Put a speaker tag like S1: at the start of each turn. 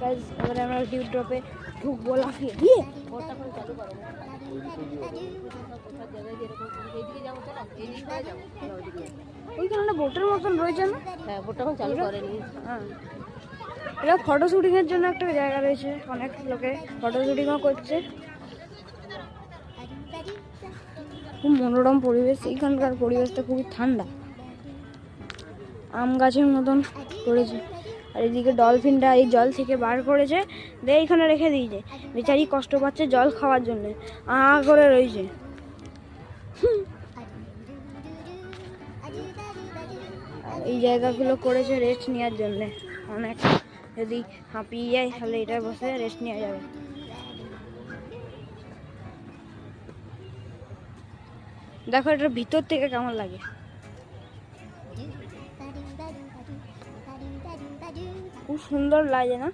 S1: Guys এবারে আমরা due ড্রপে ঢুকবো লাফিয়ে দিয়ে। ওইখানে বোটের মতন রয়েছে না?
S2: হ্যাঁ, বোটটা এখন চালু করেনি।
S1: হ্যাঁ, এটা ফটো শুটিংয়ের জন্য একটা জায়গা রয়েছে, অনেক লোকে ফটো শুটিংও করছে। খুব মনোরম পরিবেশ, এইখানকার পরিবেশটা খুবই ঠান্ডা, আম গাছের মতন করেছে। আর এদিকে ডলফিনটা এই জল থেকে বার করেছে, দিয়ে এইখানে রেখে দিয়েছে। বেচারি কষ্ট পাচ্ছে জল খাওয়ার জন্য, করে রয়েছে। এই জায়গাগুলো করেছে রেস্ট নেওয়ার জন্য, অনেক যদি হাঁপিয়ে যায় তাহলে এটা বসে রেস্ট নেওয়া যাবে। দেখো এটার ভিতর থেকে কেমন লাগে, খুব সুন্দর লাগে না?